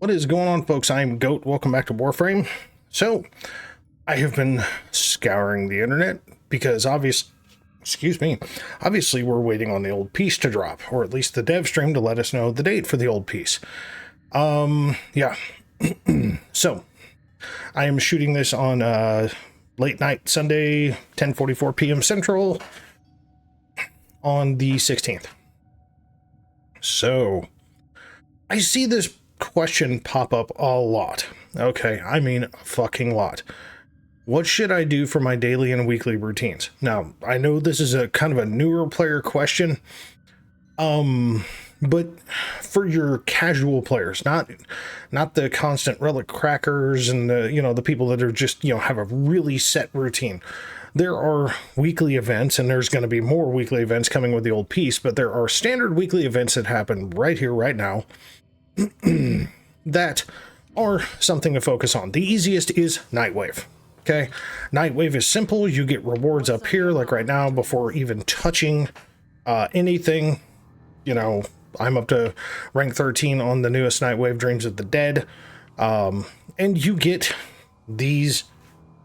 What is going on, folks? I'm Goat. Welcome back to Warframe. So, I have been scouring the internet because obviously we're waiting on the old piece to drop, or at least the dev stream to let us know the date for the old piece. Yeah. So, I am shooting this on late night Sunday, 10:44 p.m. Central on the 16th. So, I see this question pop up a lot. Okay, I mean a fucking lot. What should I do for my daily and weekly routines? Now, I know this is a kind of a newer player question, but for your casual players, not the constant relic crackers and the people that are just have a really set routine. There are weekly events, and there's going to be more weekly events coming with the old piece, but there are standard weekly events that happen right here, right now, that are something to focus on. The easiest is Nightwave. Okay, Nightwave is simple. You get rewards up here, like right now, before even touching anything. I'm up to rank 13 on the newest Nightwave, Dreams of the Dead, and you get these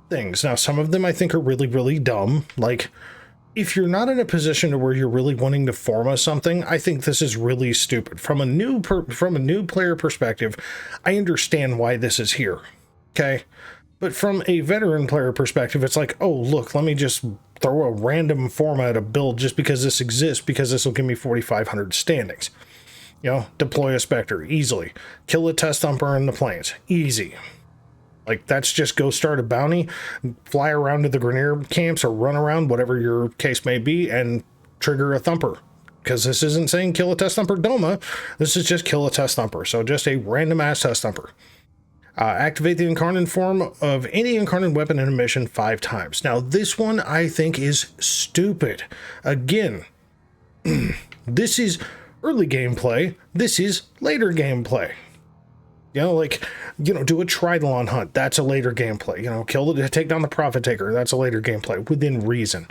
things. Now, some of them I think are really, really dumb. Like, if you're not in a position to where you're really wanting to form something, I think this is really stupid. From a new player perspective, I understand why this is here. Okay, but from a veteran player perspective, it's like, oh look, let me just throw a random format of build just because this exists, because this will give me 4,500 standings. Deploy a Spectre easily, kill a test thumper in the plains easy. Like, that's just go start a bounty, fly around to the Grenier camps, or run around, whatever your case may be, and trigger a thumper. Because this isn't saying kill a test thumper Doma, this is just kill a test thumper. So just a random ass test thumper. Activate the incarnate form of any incarnate weapon in a mission 5 times. Now, this one I think is stupid. Again, this is early gameplay. This is later gameplay. Do a Tridalon hunt. That's a later gameplay. Take down the Prophet Taker. That's a later gameplay within reason.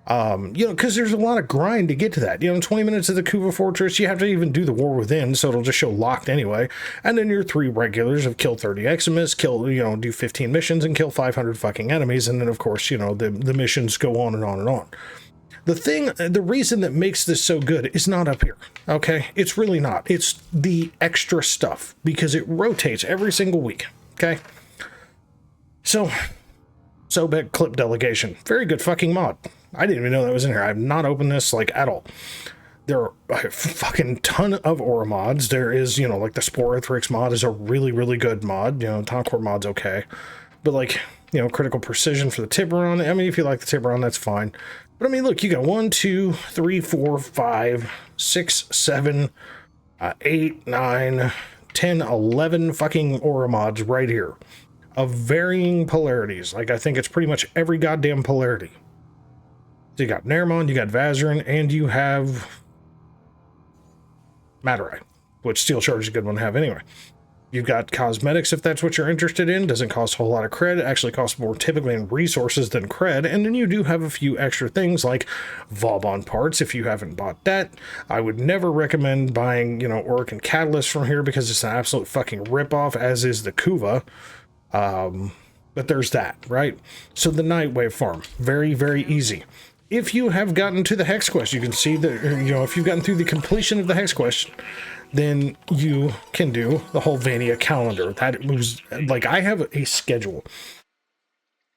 Because there's a lot of grind to get to that. 20 minutes of the Kuva Fortress, you have to even do the War Within, so it'll just show locked anyway. And then your 3 regulars of kill 30 Eximus, do 15 missions and kill 500 fucking enemies. And then, of course, the missions go on and on and on. The reason that makes this so good is not up here, okay? It's really not. It's the extra stuff, because it rotates every single week, okay? So bad clip delegation. Very good fucking mod. I didn't even know that was in here. I have not opened this, at all. There are a fucking ton of aura mods. There is, the Sporithrix mod is a really, really good mod. Toncore mod's okay. But, critical precision for the Tiburon. I mean, if you like the Tiburon, that's fine. But I mean, look, you got 1, 2, 3, 4, 5, 6, 7, 8, 9, 10, 11 fucking aura mods right here of varying polarities. I think it's pretty much every goddamn polarity. So you got Nermon, you got Vazarin, and you have Madurai, which Steel Charge is a good one to have anyway. You've got cosmetics, if that's what you're interested in. Doesn't cost a whole lot of cred. It actually costs more typically in resources than cred. And then you do have a few extra things like Vauban parts, if you haven't bought that. I would never recommend buying, Auric and Catalyst from here, because it's an absolute fucking ripoff, as is the Kuva. But there's that, right? So the Nightwave farm, very, very easy. If you have gotten to the Hex Quest, you can see that, if you've gotten through the completion of the Hex Quest, then you can do the whole Vania calendar. That was, I have a schedule.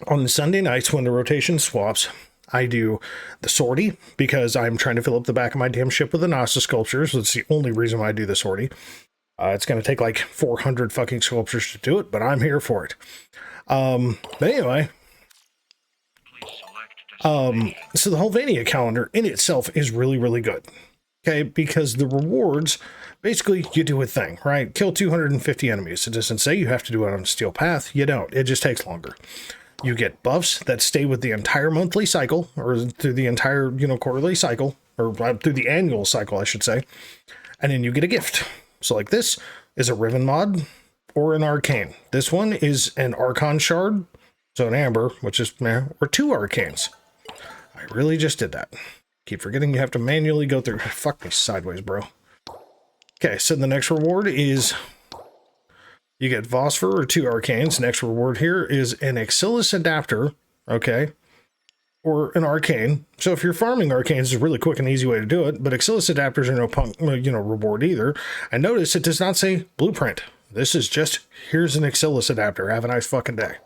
On the Sunday nights when the rotation swaps, I do the sortie, because I'm trying to fill up the back of my damn ship with the Nasta sculptures. That's the only reason why I do the sortie. It's going to take 400 fucking sculptures to do it, but I'm here for it. But anyway, so the whole Vania calendar in itself is really, really good. Okay, because the rewards, basically, you do a thing, right? Kill 250 enemies. It doesn't say you have to do it on a steel path. You don't. It just takes longer. You get buffs that stay with the entire monthly cycle, or through the entire, quarterly cycle, or through the annual cycle, I should say. And then you get a gift. So this is a Riven mod or an Arcane. This one is an Archon Shard, so an Amber, which is, or 2 Arcanes. I really just did that. Keep forgetting you have to manually go through. Fuck me sideways, bro. Okay, so the next reward is You get Phosphor or 2 Arcanes. Next reward here is an Exilus Adapter, okay? Or an Arcane. So if you're farming Arcanes, it's a really quick and easy way to do it, but Exilus Adapters are no reward either. And notice it does not say Blueprint. This is just, here's an Exilus Adapter. Have a nice fucking day.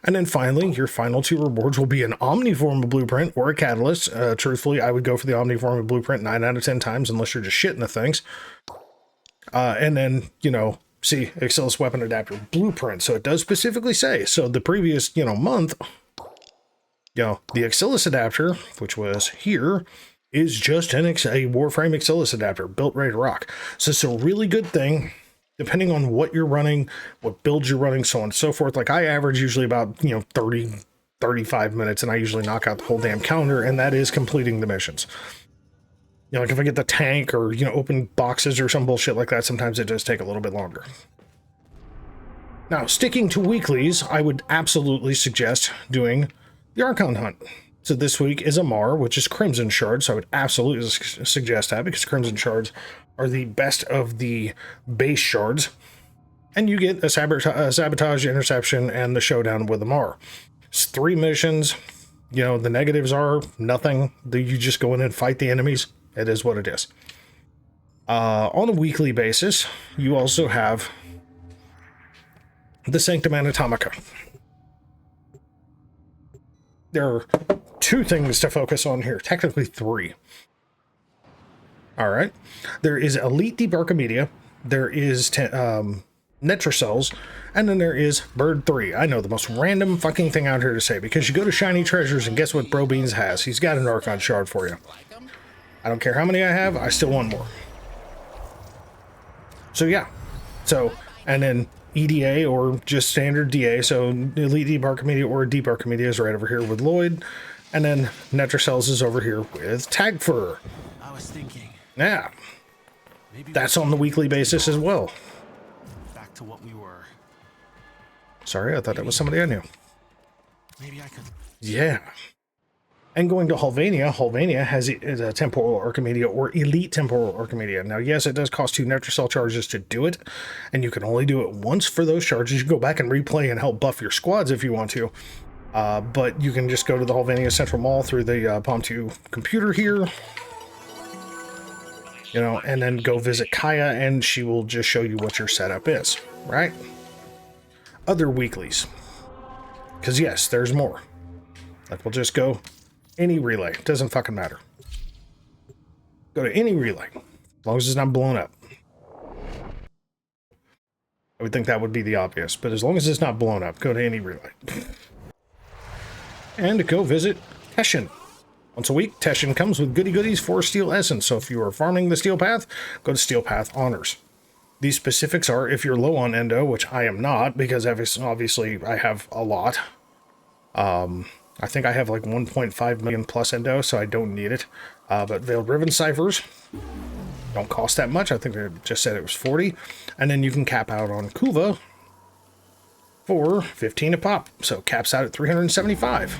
And then finally, your final 2 rewards will be an Omniform Blueprint or a Catalyst. Truthfully, I would go for the Omniform Blueprint 9 out of 10 times, unless you're just shitting the things. And then, see, Exilus Weapon Adapter Blueprint. So it does specifically say. So the previous, month, the Exilus Adapter, which was here, is just a Warframe Exilus Adapter built ready to rock. So it's a really good thing. Depending on what you're running, what builds you're running, so on and so forth. Like I average usually about, 30, 35 minutes, and I usually knock out the whole damn calendar, and that is completing the missions. Like if I get the tank or, open boxes or some bullshit like that, sometimes it does take a little bit longer. Now, sticking to weeklies, I would absolutely suggest doing the Archon Hunt. So this week is Amar, which is Crimson Shards, so I would absolutely suggest that, because Crimson Shards are the best of the base shards. And you get a sabotage, interception, and the showdown with Amar. It's 3 missions. The negatives are nothing. You just go in and fight the enemies. It is what it is. On a weekly basis, you also have the Sanctum Anatomica. There are 2 things to focus on here. Technically 3. All right. There is Elite Deep Archimedia. There is Netracells. And then there is Bird 3. I know, the most random fucking thing out here to say, because you go to Shiny Treasures and guess what Bro Beans has? He's got an Archon Shard for you. I don't care how many I have. I still want more. So yeah. So, and then EDA or just standard DA. So Elite Deep Archimedia or Deep Archimedia is right over here with Lloyd. And then Netracells is over here with Tagfur. I was thinking. Yeah, that's on the weekly basis as well. Back to what we were. Sorry, I thought that was somebody I knew. Maybe I could. Yeah. And going to Hulvania, Hulvania has a Temporal Archimedia or Elite Temporal Archimedia. Now, yes, it does cost 2 Netracell charges to do it, and you can only do it once for those charges. You can go back and replay and help buff your squads if you want to. But you can just go to the Hulvania Central Mall through the Palm 2 computer here. And then go visit Kaya, and she will just show you what your setup is, right? Other weeklies. Because, yes, there's more. Like, we'll just go any relay. Doesn't fucking matter. Go to any relay. As long as it's not blown up. I would think that would be the obvious, but as long as it's not blown up, go to any relay. And go visit Teshin. Once a week, Teshin comes with goody goodies for Steel Essence, so if you are farming the Steel Path, go to Steel Path Honors. These specifics are if you're low on Endo, which I am not, because obviously I have a lot. I think I have like 1.5 million plus Endo, so I don't need it. But Veiled Riven Ciphers don't cost that much. I think they just said it was 40. And then you can cap out on Kuva for 15 a pop, so caps out at 375.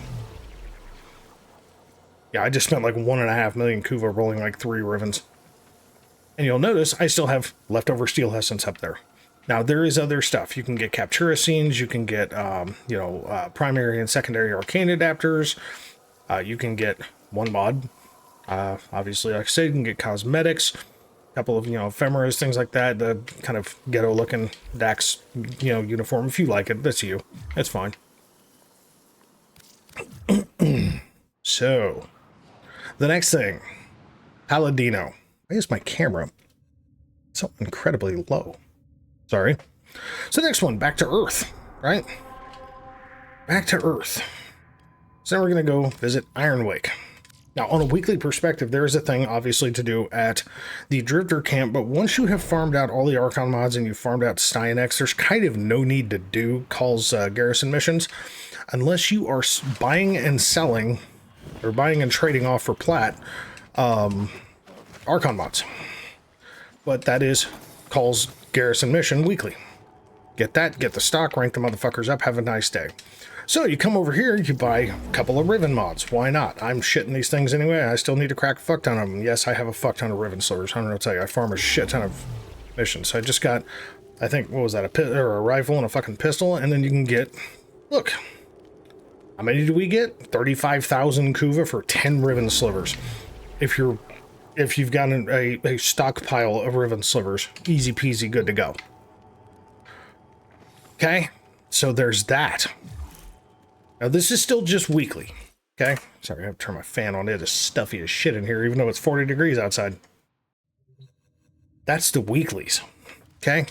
Yeah, I just spent like 1.5 million Kuva rolling like 3 Rivens. And you'll notice I still have leftover Steel Essence up there. Now, there is other stuff. You can get Captura Scenes, you can get, primary and secondary Arcane Adapters. You can get 1 mod. Obviously, like I said, you can get cosmetics, a couple of, ephemeras, things like that. The kind of ghetto-looking Dax, uniform. If you like it, that's you. It's fine. So, the next thing, Paladino. Why is my camera so incredibly low? Sorry. So next one, back to Earth, right? Back to Earth. So now we're going to go visit Ironwake. Now, on a weekly perspective, there is a thing, obviously, to do at the Drifter Camp, but once you have farmed out all the Archon mods and you've farmed out Styanex, there's kind of no need to do Call's Garrison missions, unless you are buying and selling, or buying and trading off for plat, Archon mods. But that is Call's Garrison mission weekly. Get that, get the stock, rank the motherfuckers up, have a nice day. So you come over here, you buy a couple of Riven mods. Why not? I'm shitting these things anyway. I still need to crack a fuck ton of them. Yes, I have a fuck ton of Riven Slurs. I don't know what to tell you. I farm a shit ton of missions. So I just got I think, what was that, or a rifle and a fucking pistol, and then you can get, look, how many do we get? 35,000 Kuva for 10 Riven Slivers. If you've got a stockpile of Riven Slivers, easy peasy, good to go. Okay, so there's that. Now this is still just weekly. Okay, sorry, I have to turn my fan on. It is stuffy as shit in here, even though it's 40 degrees outside. That's the weeklies. Okay.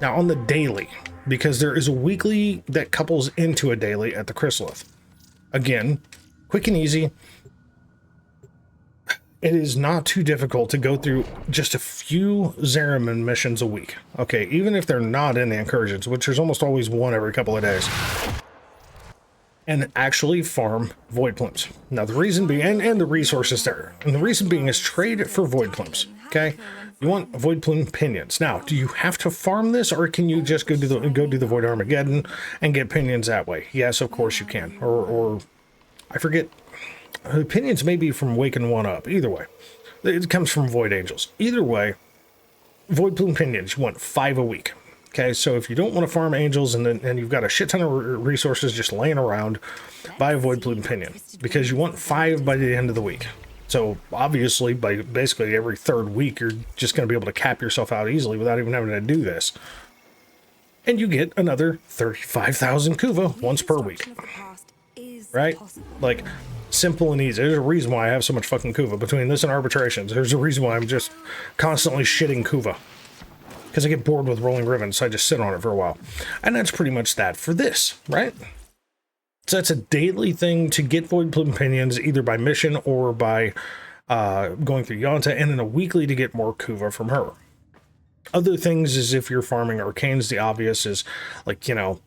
Now on the daily, because there is a weekly that couples into a daily at the Chrysalith. Again, quick and easy. It is not too difficult to go through just a few Zariman missions a week. Okay, even if they're not in the incursions, which there's almost always one every couple of days. And actually farm void plumes. Now the reason being, and the resources there, and the reason being is trade for void plumes. Okay, you want void plume pinions. Now, do you have to farm this, or can you just go do the Void Armageddon and get pinions that way? Yes, of course you can. Or I forget. Pinions may be from Waking One Up. Either way, it comes from Void Angels. Either way, void plume pinions. You want 5 a week. Okay, so if you don't want to farm angels and you've got a shit ton of resources just laying around, buy a void plume pinion, because you want 5 by the end of the week. So obviously, by basically every 3rd week, you're just going to be able to cap yourself out easily without even having to do this. And you get another 35,000 Kuva once per week. Right? Like, simple and easy. There's a reason why I have so much fucking Kuva. Between this and arbitrations, there's a reason why I'm just constantly shitting Kuva. Because I get bored with rolling ribbon, so I just sit on it for a while. And that's pretty much that for this, right? So that's a daily thing to get void plume pinions, either by mission or by going through Yonta, and then a weekly to get more Kuva from her. Other things is if you're farming arcanes, the obvious is, like, you know,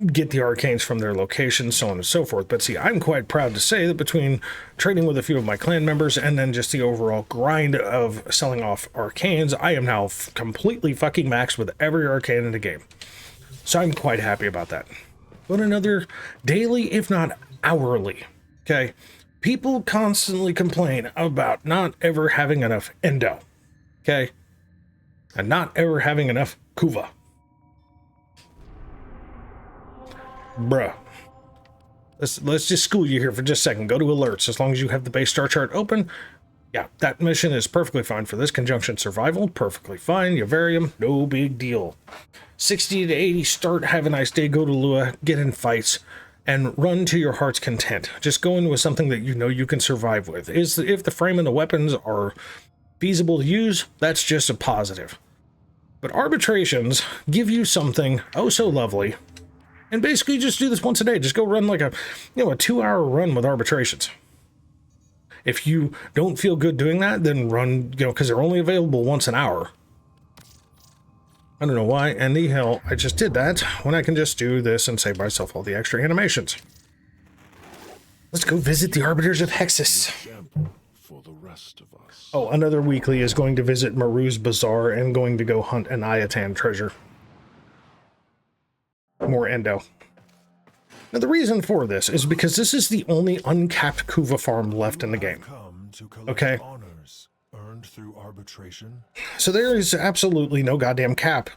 get the arcanes from their location, so on and so forth. But see, I'm quite proud to say that between trading with a few of my clan members and then just the overall grind of selling off arcanes, I am now completely fucking maxed with every arcane in the game. So I'm quite happy about that. But another daily, if not hourly, okay? People constantly complain about not ever having enough endo, okay? And not ever having enough Kuva. Bruh. Let's just school you here for just a second. Go to alerts. As long as you have the base star chart open, yeah, that mission is perfectly fine for this. Conjunction survival, perfectly fine. Yavarium, no big deal. 60 to 80, start, have a nice day, go to Lua, get in fights, and run to your heart's content. Just go in with something that you know you can survive with. If the frame and the weapons are feasible to use, that's just a positive. But arbitrations give you something oh so lovely. And basically just do this once a day. Just go run like a 2-hour run with arbitrations. If you don't feel good doing that, then run, because they're only available once an hour. I don't know why, and the hell I just did that when I can just do this and save myself all the extra animations. Let's go visit the Arbiters of Hexus. Oh, another weekly is going to visit Maru's Bazaar and going to go hunt an Ayatan treasure. More endo. Now the reason for this is because this is the only uncapped Kuva farm left in the game. Okay? So there is absolutely no goddamn cap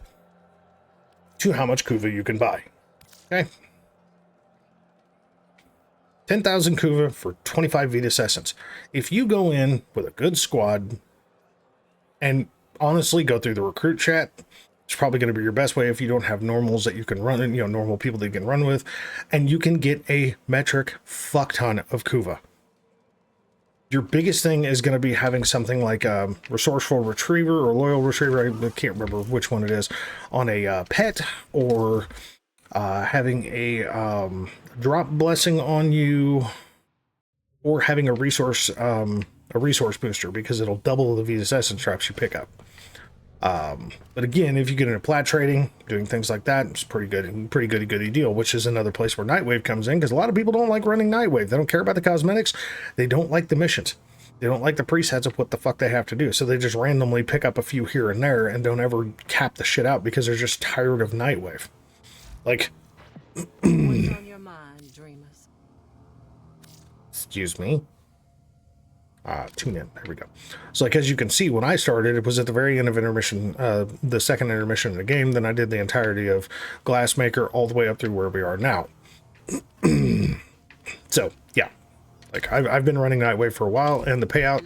to how much Kuva you can buy. Okay? 10,000 Kuva for 25 Vetus Essence. If you go in with a good squad and honestly go through the recruit chat, it's probably going to be your best way if you don't have normals that you can run in, normal people that you can run with, and you can get a metric fuck ton of Kuva. Your biggest thing is going to be having something like a Resourceful Retriever or Loyal Retriever, I can't remember which one it is, on a pet, or having a drop blessing on you, or having a resource booster, because it'll double the Vetus Essence traps you pick up. But again, if you get into plat trading, doing things like that, it's pretty goody deal, which is another place where Nightwave comes in, because a lot of people don't like running Nightwave. They don't care about the cosmetics. They don't like the missions. They don't like the presets of what the fuck they have to do. So they just randomly pick up a few here and there and don't ever cap the shit out because they're just tired of Nightwave. Like, what's on your mind, dreamers? Excuse me. tune in. There we go. So like, as you can see, when I started, it was at the very end of intermission, the second intermission in the game. Then I did the entirety of Glassmaker all the way up through where we are now. So yeah, like I've been running Nightwave for a while, and the payout,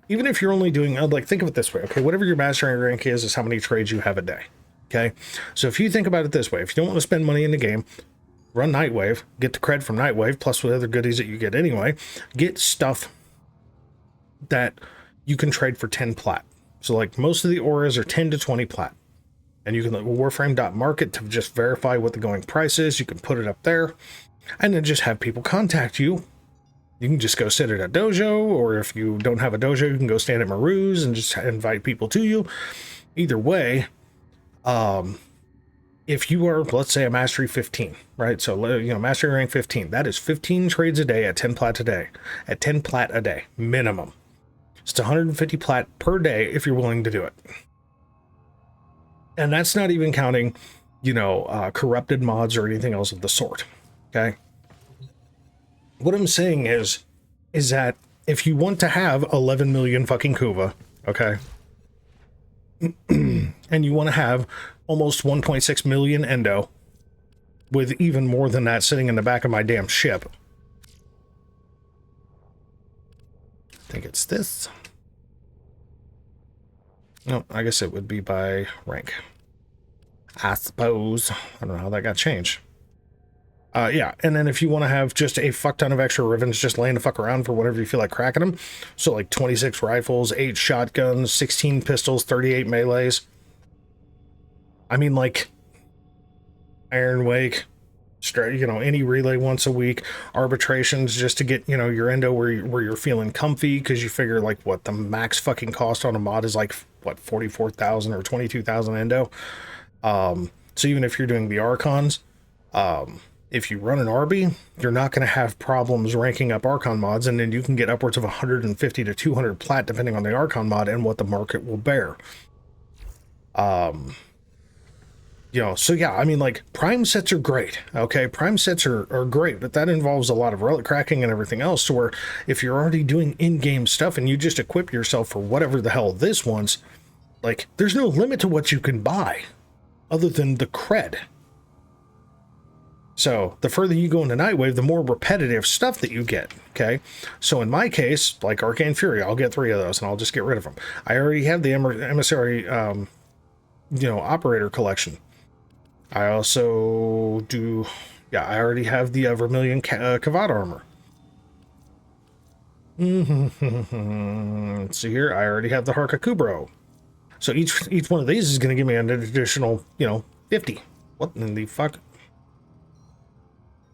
even if you're only doing, like, think of it this way, okay, whatever your mastering rank is how many trades you have a day. Okay, so if you think about it this way, if you don't want to spend money in the game, run Nightwave, get the cred from Nightwave, plus with other goodies that you get anyway, get stuff that you can trade for 10 plat. So like most of the auras are 10 to 20 plat. And you can look at warframe.market to just verify what the going price is. You can put it up there and then just have people contact you. You can just go sit at a dojo, or if you don't have a dojo, you can go stand at Maru's and just invite people to you. Either way, if you are, let's say, a mastery 15, right? So, you know, mastery rank 15, that is 15 trades a day at 10 plat a day, at 10 plat a day, minimum. It's 150 plat per day if you're willing to do it. And that's not even counting, you know, corrupted mods or anything else of the sort. Okay. What I'm saying is that if you want to have 11 million fucking Kuva, okay, and you want to have almost 1.6 million Endo, with even more than that sitting in the back of my damn ship. I think it's this. No, I guess it would be by rank. I suppose. I don't know how that got changed. Yeah, and then if you want to have just a fuck ton of extra ribbons just laying the fuck around for whenever you feel like cracking them, so like 26 rifles, 8 shotguns, 16 pistols, 38 melees. I mean, like, Iron Wake, you know, any relay once a week, arbitrations just to get, you know, your endo where you're feeling comfy, because you figure, like, what the max fucking cost on a mod is, like, what, 44,000 or 22,000 endo. So even if you're doing the Archons, if you run an Arby, you're not going to have problems ranking up Archon mods, and then you can get upwards of 150 to 200 plat depending on the Archon mod and what the market will bear. You know, so yeah, I mean, like, prime sets are great, okay? Prime sets are great, but that involves a lot of relic cracking and everything else, to where if you're already doing in-game stuff and you just equip yourself for whatever the hell this wants, like, there's no limit to what you can buy other than the cred. So the further you go into Nightwave, the more repetitive stuff that you get, okay? So in my case, like Arcane Fury, I'll get 3 of those and I'll just get rid of them. I already have the Emissary, you know, Operator collection. I also do, yeah, I already have the Vermilion Kavad armor. Let's see here, I already have the Harka Kubro. So each one of these is going to give me an additional, you know, 50. What in the fuck?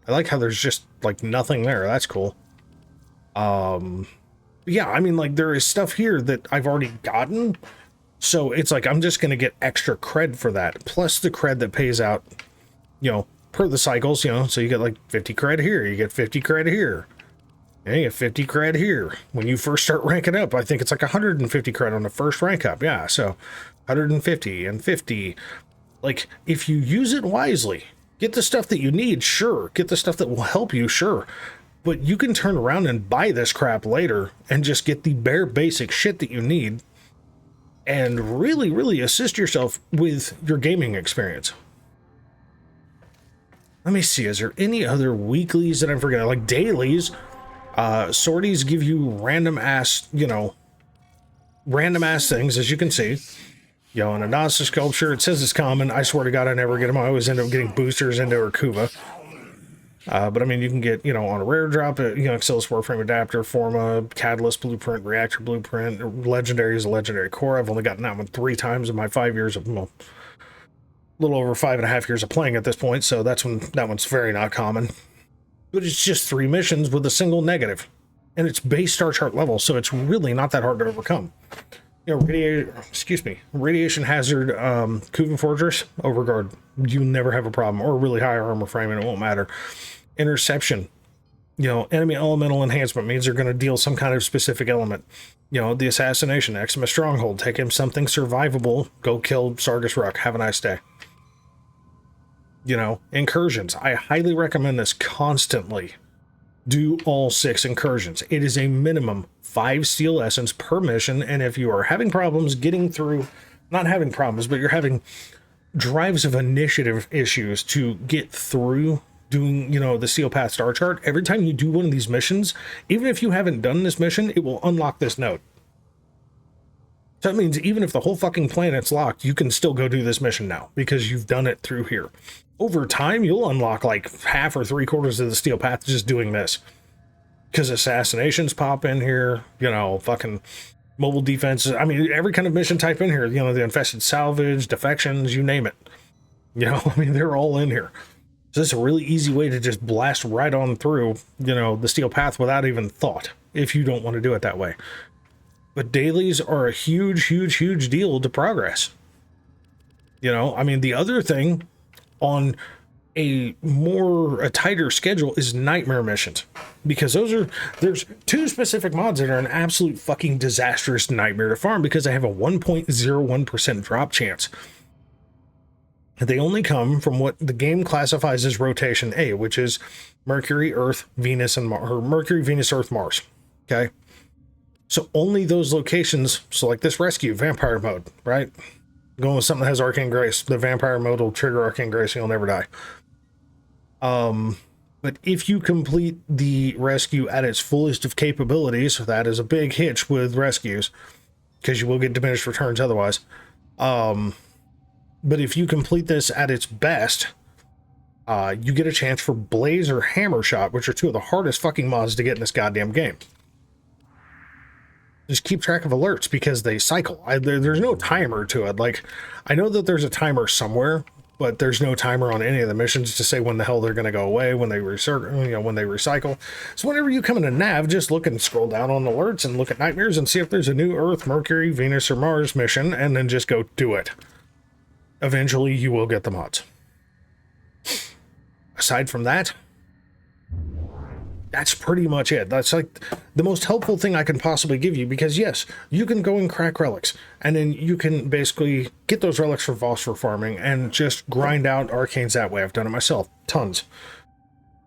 I like how there's just, like, nothing there. That's cool. Yeah, I mean, like, there is stuff here that I've already gotten. So it's like, I'm just going to get extra cred for that. Plus the cred that pays out, you know, per the cycles, you know. So you get, like, 50 cred here. You get 50 cred here. And you get 50 cred here. When you first start ranking up, I think it's like 150 cred on the first rank up. Yeah, so 150 and 50. Like, if you use it wisely, get the stuff that you need, sure. Get the stuff that will help you, sure. But you can turn around and buy this crap later and just get the bare basic shit that you need and really, really assist yourself with your gaming experience. Let me see, is there any other weeklies that I'm forgetting? Like dailies, sorties give you random ass, you know, random ass things, as you can see. You know, in a Nasa sculpture, it says it's common. I swear to God, I never get them. I always end up getting boosters into Urkuva. But I mean, you can get, you know, on a rare drop, you know, Axelis Warframe Adapter, Forma, Catalyst Blueprint, Reactor Blueprint. Legendary is a Legendary Core. I've only gotten that one 3 times in my 5 years of, well, a little over 5.5 years of playing at this point. So that one's very not common. But it's just 3 missions with a single negative. And it's base star chart level, so it's really not that hard to overcome. You know, radiation hazard, Kuvan Fortress, Overguard, you never have a problem, or really high armor frame, and it won't matter. Interception, you know, enemy elemental enhancement means they're going to deal some kind of specific element. You know, the assassination, Exima Stronghold, take him something survivable, go kill Sargus Ruck, have a nice day. You know, incursions, I highly recommend this constantly. do all 6 incursions. It is a minimum 5 steel essence per mission, and if you are having problems getting through, not having problems, but you're having drives of initiative issues to get through doing, you know, the steel path star chart, every time you do one of these missions, even if you haven't done this mission, it will unlock this node. So that means even if the whole fucking planet's locked, you can still go do this mission now because you've done it through here. Over time, you'll unlock like half or 3/4 of the steel path just doing this. Because assassinations pop in here, you know, fucking mobile defenses. I mean, every kind of mission type in here, you know, the infested salvage, defections, you name it. You know, I mean, they're all in here. So it's a really easy way to just blast right on through, you know, the steel path without even thought, if you don't want to do it that way. But dailies are a huge, huge, huge deal to progress. You know, I mean, the other thing on a tighter schedule is nightmare missions, because there's 2 specific mods that are an absolute fucking disastrous nightmare to farm because they have a 1.01% drop chance. They only come from what the game classifies as rotation A, which is Mercury, Earth, Venus, and Mars, or Mercury, Venus, Earth, Mars. Okay. So only those locations, so like this rescue, vampire mode, right? Going with something that has arcane grace, the vampire mode will trigger arcane grace and you'll never die. But if you complete the rescue at its fullest of capabilities, that is a big hitch with rescues, because you will get diminished returns otherwise. But if you complete this at its best, you get a chance for Blaze or Hammer Shot, which are 2 of the hardest fucking mods to get in this goddamn game. Just keep track of alerts because they cycle. There's no timer to it. Like, I know that there's a timer somewhere, but there's no timer on any of the missions to say when the hell they're going to go away, when they recycle. So whenever you come into nav, just look and scroll down on alerts and look at nightmares and see if there's a new Earth, Mercury, Venus, or Mars mission, and then just go do it. Eventually, you will get the mods. Aside from that, that's pretty much it. That's like the most helpful thing I can possibly give you, because yes, you can go and crack relics, and then you can basically get those relics for phosphor farming and just grind out arcanes that way. I've done it myself, tons.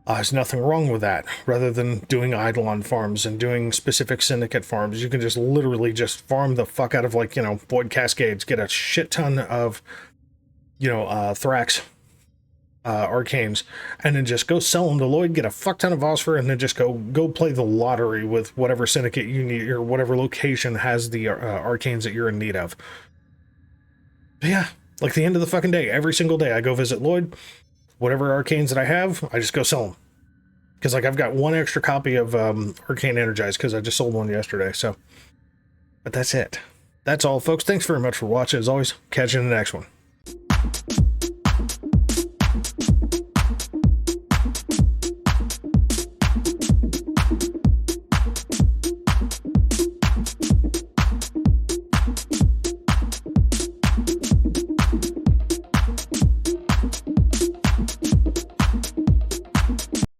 There's nothing wrong with that. Rather than doing Eidolon farms and doing specific syndicate farms, you can just literally just farm the fuck out of, like, you know, Void Cascades, get a shit ton of, you know, Thrax arcanes, and then just go sell them to Lloyd, get a fuck ton of phosphor, and then just go play the lottery with whatever syndicate you need, or whatever location has the arcanes that you're in need of. But yeah, like the end of the fucking day, every single day I go visit Lloyd, whatever arcanes that I have, I just go sell them. Because, like, I've got 1 extra copy of Arcane Energized, because I just sold one yesterday, so. But that's it. That's all, folks. Thanks very much for watching. As always, catch you in the next one.